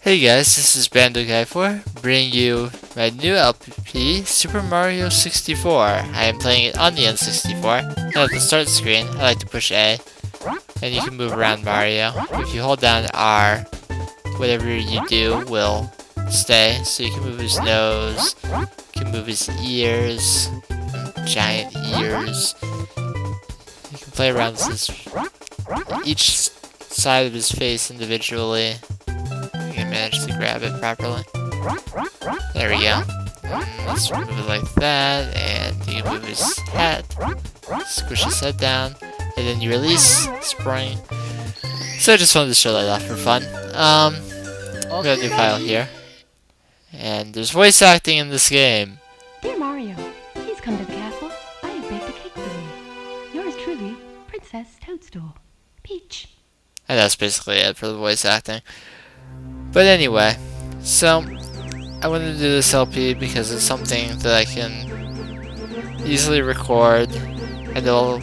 Hey guys, this is Bando Guy 4, bringing you my new LP, Super Mario 64. I am playing it on the N64, and at the start screen, I like to push A, and you can move around Mario. If you hold down R, whatever you do will stay, so you can move his nose, you can move his ears, giant ears. You can play around with each side of his face individually. Manage to grab it properly. There we go. Let's move it like that, and you can move his head, squish his head down, and then you release spring. So I just wanted to show that off for fun. We got a new file here, and there's voice acting in this game. Dear Mario, please come to the castle. I have baked a cake for you. Yours truly, Princess Toadstool. Peach. And that's basically it for the voice acting. But anyway, so I wanted to do this LP because it's something that I can easily record. I know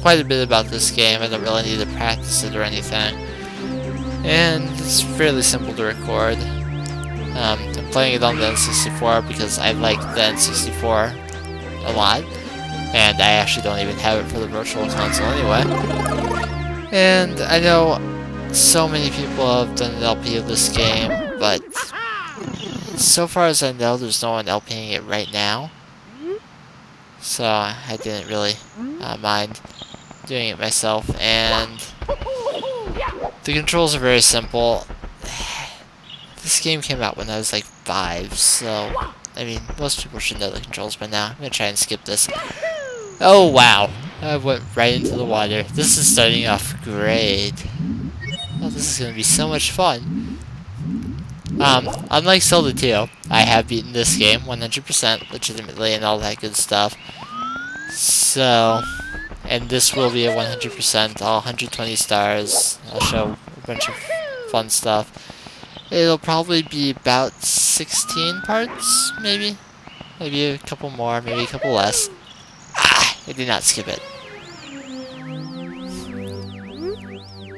quite a bit about this game. I don't really need to practice it or anything. And it's fairly simple to record. I'm playing it on the N64 because I like the N64 a lot. And I actually don't even have it for the Virtual Console anyway. And I know so many people have done an LP of this game, but so far as I know, there's no one LPing it right now. So I didn't really mind doing it myself, and the controls are very simple. This game came out when I was like 5, so I mean, most people should know the controls by now. I'm gonna try and skip this. Oh wow, I went right into the water. This is starting off great. Oh, this is going to be so much fun. Unlike Zelda 2, I have beaten this game 100% legitimately and all that good stuff. So, and this will be a 100%, all 120 stars. I'll show a bunch of fun stuff. It'll probably be about 16 parts, maybe? Maybe a couple more, maybe a couple less. Ah, I did not skip it.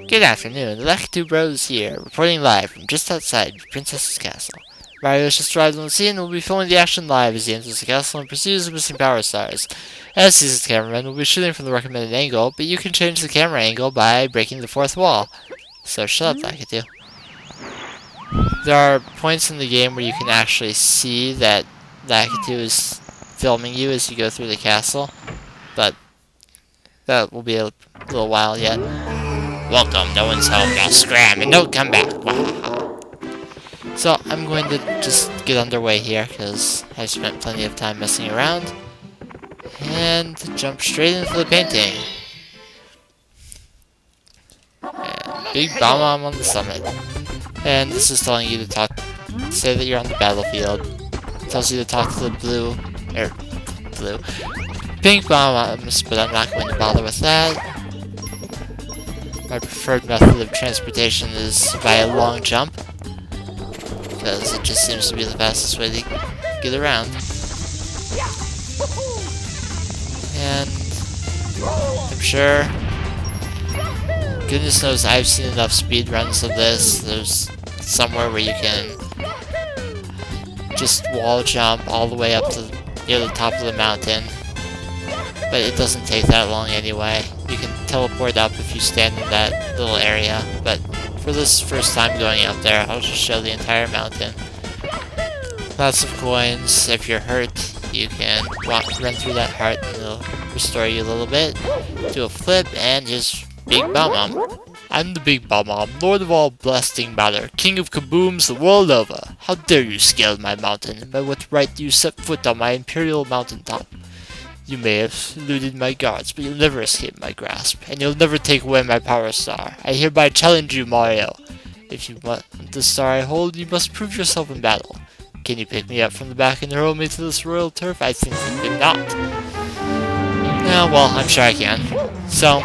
Good afternoon, the Lucky Bros here, reporting live from just outside Princess's Castle. Mario has just arrived on the scene and will be filming the action live as he enters the castle and pursues the missing power stars. As he's the cameraman, will be shooting from the recommended angle, but you can change the camera angle by breaking the fourth wall. So shut up, Lakitu. There are points in the game where you can actually see that Lakitu is filming you as you go through the castle, but that will be a little while yet. Welcome, no one's home, now scram and don't come back. Wow. So I'm going to just get underway here because I've spent plenty of time messing around and jump straight into the painting. And big Bob-Omb on the summit. And this is telling you to talk, say that you're on the battlefield. It tells you to talk to the pink Bob-Ombs, but I'm not going to bother with that. My preferred method of transportation is by a long jump, because it just seems to be the fastest way to get around. And I'm sure, goodness knows I've seen enough speedruns of this. There's somewhere where you can just wall jump all the way up to near the top of the mountain, but it doesn't take that long anyway. You can teleport up if you stand in that little area, but for this first time going out there, I'll just show the entire mountain. Lots of coins. If you're hurt, you can run through that heart and it'll restore you a little bit. Do a flip and just big Bob-Omb. I'm the big Bob-Omb, Lord of all blasting matter, King of kabooms the world over. How dare you scale my mountain, and by what right do you set foot on my imperial mountaintop? You may have eluded my guards, but you'll never escape my grasp, and you'll never take away my power star. I hereby challenge you, Mario. If you want the star I hold, you must prove yourself in battle. Can you pick me up from the back and hurl me to this royal turf? I think you could not. Well, I'm sure I can. So,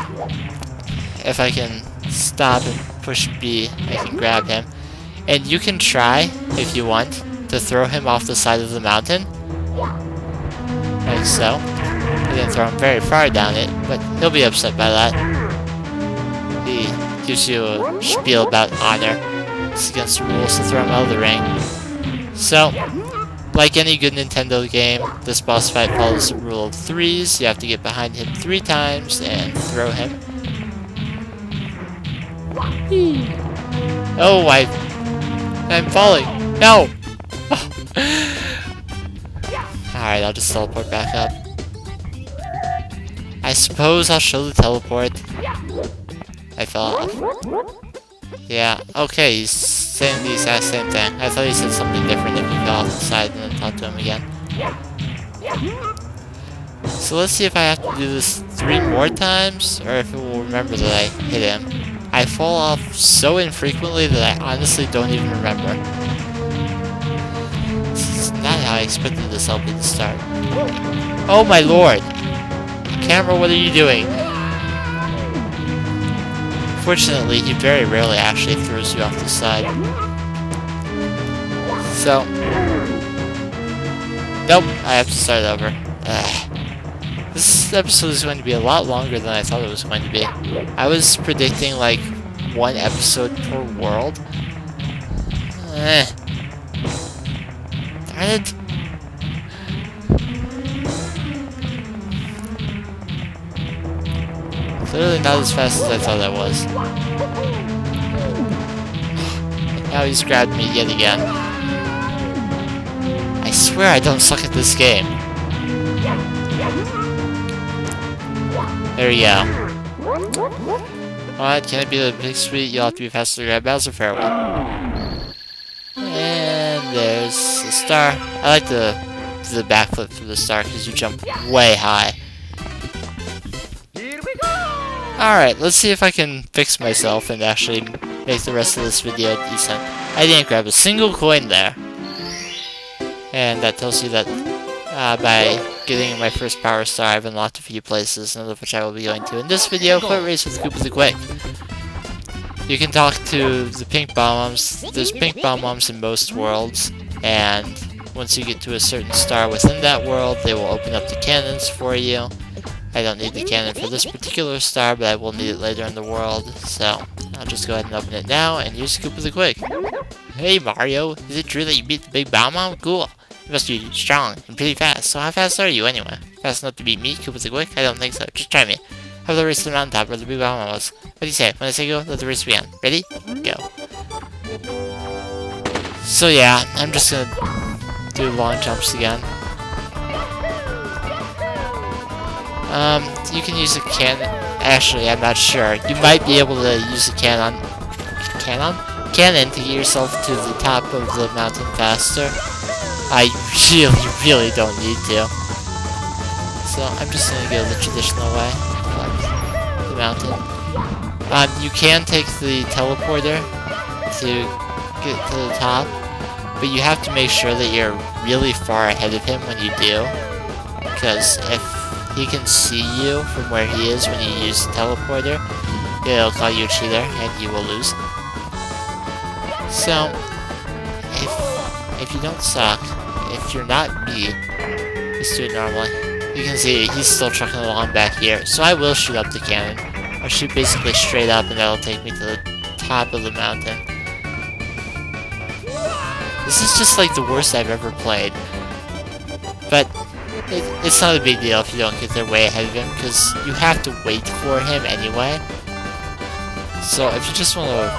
if I can stop and push B, I can grab him. And you can try, if you want, to throw him off the side of the mountain. Like so. I didn't throw him very far down it, but he'll be upset by that. He gives you a spiel about honor. It's against the rules to throw him out of the ring. So, like any good Nintendo game, this boss fight follows the rule of threes. You have to get behind him 3 times and throw him. Oh, I'm falling. No! Alright, I'll just teleport back up. I suppose I'll show the teleport. I fell off. Yeah, okay, he's saying the exact same thing. I thought he said something different if he fell off the side and then talked to him again. So let's see if I have to do this 3 more times, or if it will remember that I hit him. I fall off so infrequently that I honestly don't even remember. This is not how I expected this LP to start. Oh my lord! Camera, what are you doing? Fortunately, he very rarely actually throws you off the side. So... Nope, I have to start over. Ugh. This episode is going to be a lot longer than I thought it was going to be. I was predicting like 1 episode per world. Darn it. Clearly not as fast as I thought I was. Now he's grabbed me yet again. I swear I don't suck at this game. There we go. Alright, can it be the big sweet? You'll have to be faster to grab Bowser Farewell. And there's the star. I like to do the backflip for the star because you jump way high. Alright, let's see if I can fix myself and actually make the rest of this video decent. I didn't grab a single coin there. And that tells you that by getting my first power star, I've unlocked a few places, none of which I will be going to in this video. Foot race with Koopa the Quick. You can talk to the pink Bob-Ombs. There's pink Bob-Ombs in most worlds, and once you get to a certain star within that world, they will open up the cannons for you. I don't need the cannon for this particular star, but I will need it later in the world, so I'll just go ahead and open it now and use Koopa the Quick. Hey Mario, is it true that you beat the big Bob-Omb? Cool. You must be strong and pretty fast, so how fast are you anyway? Fast enough to beat me, Koopa the Quick? I don't think so. Just try me. Have the race to the mountaintop where the big Bob-Omb was. What do you say? When I say go, let the race begin. Ready? Go. So yeah, I'm just gonna do long jumps again. You can use a cannon. Actually, I'm not sure. You might be able to use a cannon to get yourself to the top of the mountain faster. I really don't need to. So I'm just gonna go the traditional way, like the mountain. You can take the teleporter to get to the top, but you have to make sure that you're really far ahead of him when you do, because if he can see you from where he is when you use the teleporter, it'll call you a cheater and you will lose. So, if you don't suck, if you're not me, just do it normally. You can see he's still trucking along back here, so I will shoot up the cannon. I'll shoot basically straight up and that'll take me to the top of the mountain. This is just like the worst I've ever played. But it's not a big deal if you don't get there way ahead of him, because you have to wait for him anyway. So if you just want to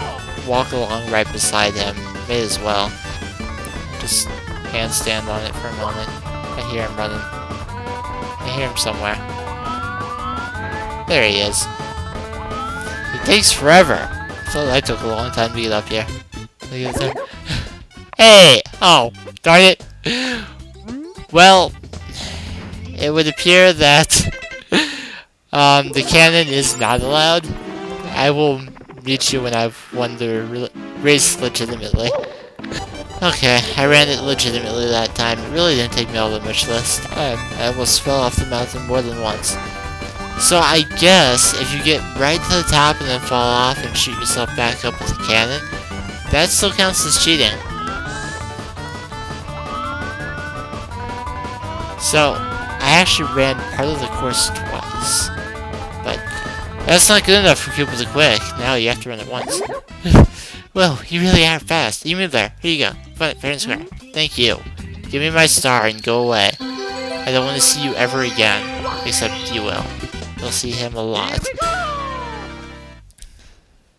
walk along right beside him, may as well. Just handstand on it for a moment. I hear him running. I hear him somewhere. There he is. It takes forever. I thought that took a long time to get up here. Look at there. Hey! Oh, darn it. Well, it would appear that the cannon is not allowed. I will meet you when I've won the race legitimately. Okay, I ran it legitimately that time. It really didn't take me all that much less. I almost fell off the mountain more than once. So I guess if you get right to the top and then fall off and shoot yourself back up with a cannon, that still counts as cheating. So, I actually ran part of the course twice. But that's not good enough for Koopa the Quick. Now you have to run it once. Whoa, you really are fast. You move there. Here you go. Fair and square. Thank you. Give me my star and go away. I don't want to see you ever again. Except you will. You'll see him a lot.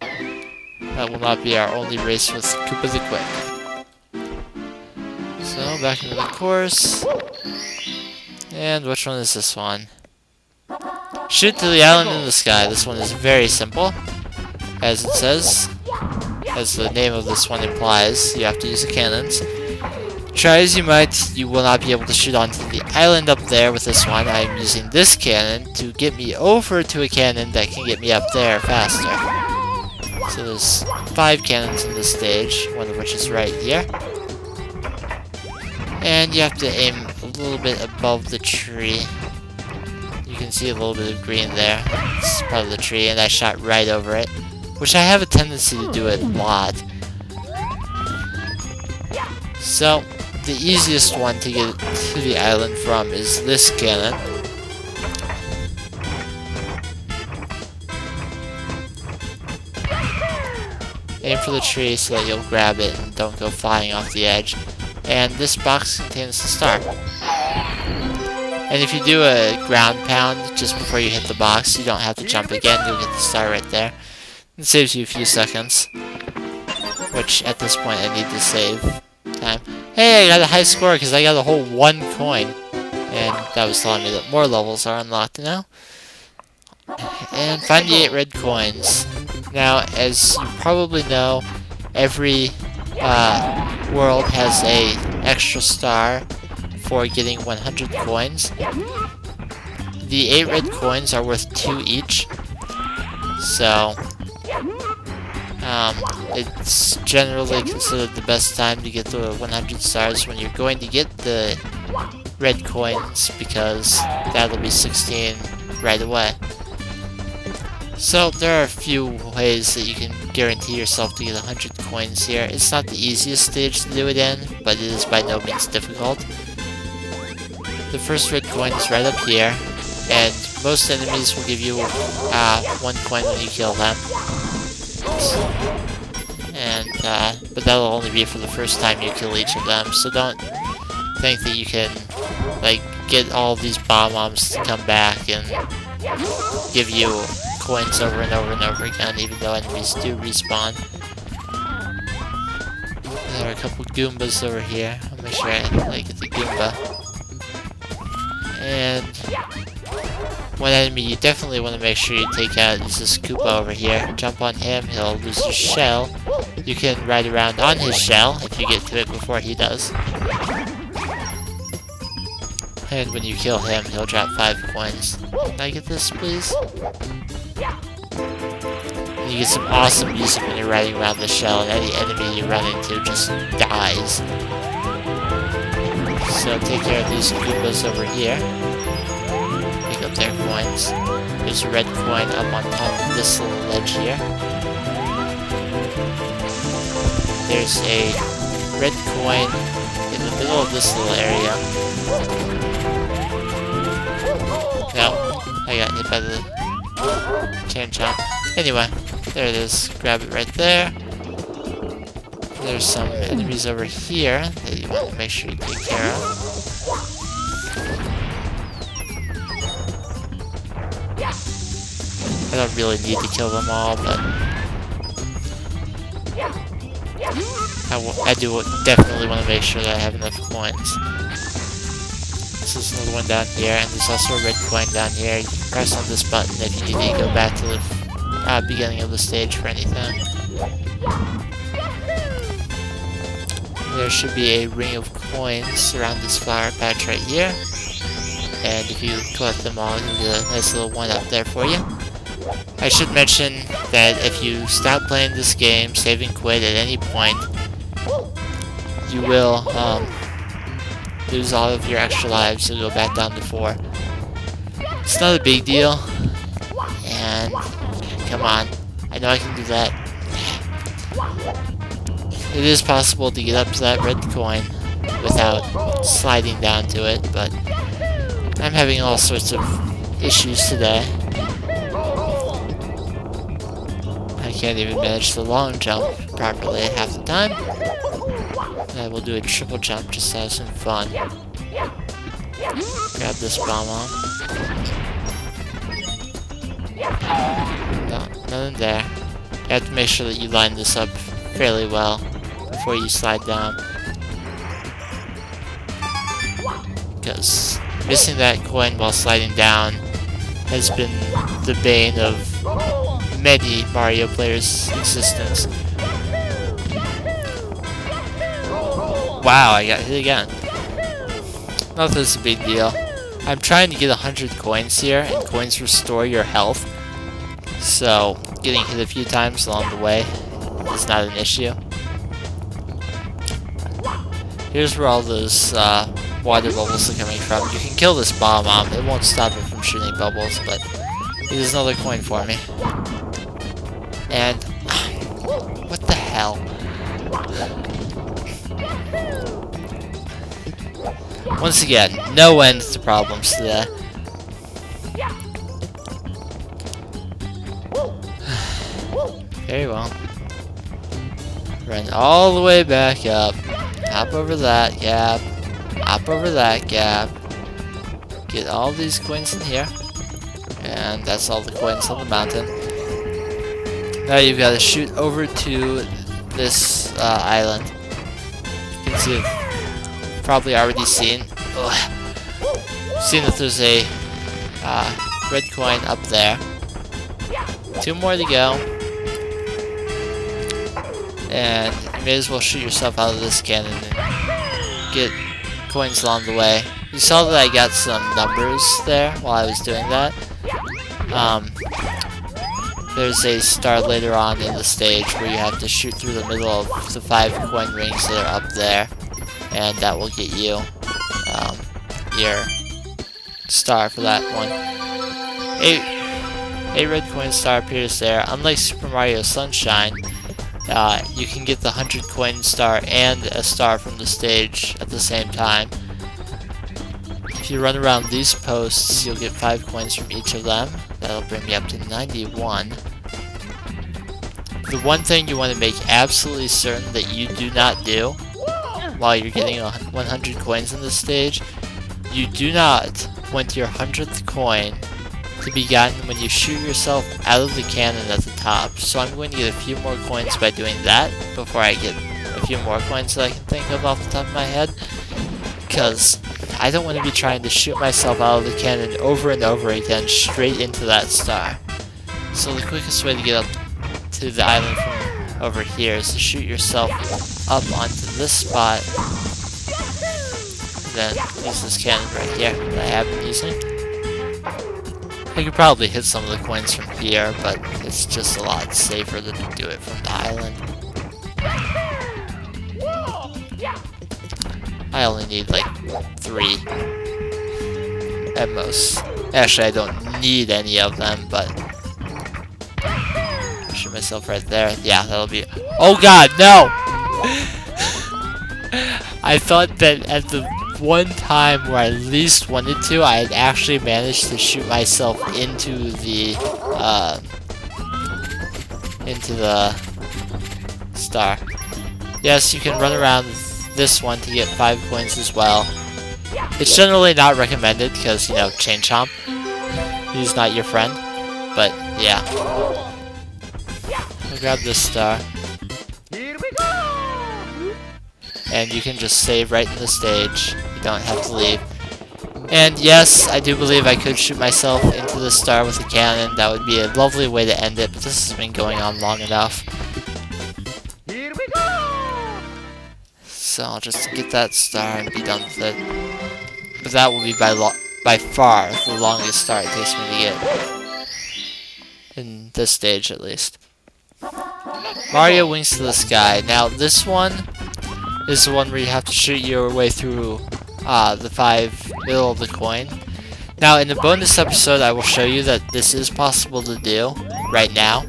That will not be our only race with Koopa the Quick. So, back into the course. And which one is this one? Shoot to the island in the sky. This one is very simple. As it says. As the name of this one implies, you have to use the cannons. Try as you might, you will not be able to shoot onto the island up there with this one. I'm using this cannon to get me over to a cannon that can get me up there faster. So there's 5 cannons in this stage, one of which is right here. And you have to aim a little bit above the tree. You can see a little bit of green there. It's part of the tree, and I shot right over it. Which I have a tendency to do it a lot. So, the easiest one to get to the island from is this cannon. Aim for the tree so that you'll grab it and don't go flying off the edge. And this box contains the star. And if you do a ground pound just before you hit the box, you don't have to jump again, you'll get the star right there. It saves you a few seconds. Which, at this point, I need to save time. Hey, I got a high score because I got a whole 1 coin. And that was telling me that more levels are unlocked now. And find the 8 red coins. Now, as you probably know, every world has a extra star for getting 100 coins. The 8 red coins are worth 2 each. So, it's generally considered the best time to get the 100 stars when you're going to get the red coins, because that'll be 16 right away. So there are a few ways that you can guarantee yourself to get 100 coins here. It's not the easiest stage to do it in, but it is by no means difficult. The first red coin is right up here, and most enemies will give you 1 coin when you kill them. And, but that'll only be for the first time you kill each of them, so don't think that you can, like, get all these Bob-Ombs to come back and give you coins over and over and over again, even though enemies do respawn. There are a couple Goombas over here. I'll make sure I get the Goomba. And one enemy you definitely want to make sure you take out is this Koopa over here. Jump on him, he'll lose his shell. You can ride around on his shell if you get to it before he does. And when you kill him, he'll drop 5 coins. Can I get this, please? And you get some awesome music when you're riding around the shell, and any enemy you run into just dies. So take care of these Koopas over here. Pick up their coins. There's a red coin up on top of this little ledge here. There's a red coin in the middle of this little area. No, I got hit by the chain chomp. Anyway, there it is. Grab it right there. There's some enemies over here that you want to make sure you take care of. I don't really need to kill them all, but I do definitely want to make sure that I have enough coins. This is another one down here, and there's also a red coin down here. You can press on this button if you need to go back to the beginning of the stage for anything. There should be a ring of coins around this flower patch right here. And if you collect them all, you'll get a nice little one up there for you. I should mention that if you stop playing this game, save and quit at any point, you will lose all of your extra lives and go back down to 4. It's not a big deal. And come on, I know I can do that. It is possible to get up to that red coin without sliding down to it, but I'm having all sorts of issues today. I can't even manage the long jump properly half the time. I will do a triple jump just to have some fun. Grab this Bob-Omb. No, nothing there. You have to make sure that you line this up fairly well before you slide down. Because missing that coin while sliding down has been the bane of many Mario players' existence. Wow, I got hit again. Nothing's a big deal. I'm trying to get 100 coins here, and coins restore your health. So, getting hit a few times along the way is not an issue. Here's where all those water bubbles are coming from. You can kill this Bob-Omb. It won't stop it from shooting bubbles, but it is another coin for me. And what the hell? Once again, no end to problems today. Very well. Run all the way back up. Hop over that gap. Hop over that gap. Get all these coins in here. And that's all the coins on the mountain. Now you've got to shoot over to this island. You can see it. Probably already seen. Seen that there's a red coin up there. 2 more to go. And you may as well shoot yourself out of this cannon and get coins along the way. You saw that I got some numbers there while I was doing that. There's a star later on in the stage where you have to shoot through the middle of the 5 coin rings that are up there, and that will get you your star for that one. A red coin star appears there. Unlike Super Mario Sunshine, you can get the 100 coin star and a star from the stage at the same time. If you run around these posts, you'll get 5 coins from each of them. That'll bring you up to 91. The one thing you want to make absolutely certain that you do not do while you're getting 100 coins in this stage, you do not want your 100th coin to be gotten when you shoot yourself out of the cannon at the top. So I'm going to get a few more coins by doing that before I get a few more coins that I can think of off the top of my head. Because I don't want to be trying to shoot myself out of the cannon over and over again straight into that star. So the quickest way to get up to the island from over here is to shoot yourself up onto this spot. Then use this cannon right here that I have been using. I could probably hit some of the coins from here, but it's just a lot safer than to do it from the island. I only need like 3 at most. Actually, I don't need any of them, but shoot myself right there. Yeah, that'll be. Oh God, no! I thought that at the one time where I least wanted to, I had actually managed to shoot myself into the star. Yes, you can run around this one to get 5 coins as well. It's generally not recommended because, you know, Chain Chomp. He's not your friend. But, yeah. I'll grab this star. And you can just save right in the stage. You don't have to leave. And yes, I do believe I could shoot myself into the star with a cannon. That would be a lovely way to end it, but this has been going on long enough. So I'll just get that star and be done with it. But that will be by far the longest star it takes me to get. In this stage, at least. Mario Wings to the Sky. Now, this one is the one where you have to shoot your way through the 5 middle of the coin. Now, in the bonus episode, I will show you that this is possible to do right now.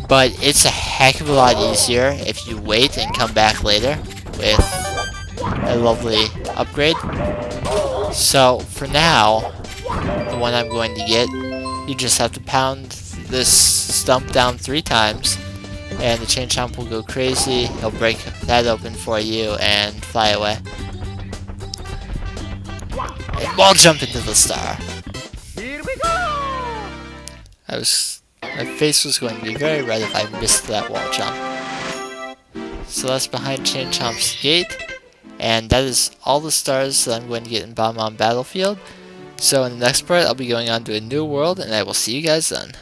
But it's a heck of a lot easier if you wait and come back later with a lovely upgrade. So, for now, the one I'm going to get, you just have to pound this stump down 3 times. and the chain chomp will go crazy. He'll break that open for you and fly away. And wall jump into the star. Here we go! My face was going to be very red if I missed that wall jump. So that's behind Chain Chomp's gate, and that is all the stars that I'm going to get in Bob-Omb Battlefield. So in the next part, I'll be going on to a new world, and I will see you guys then.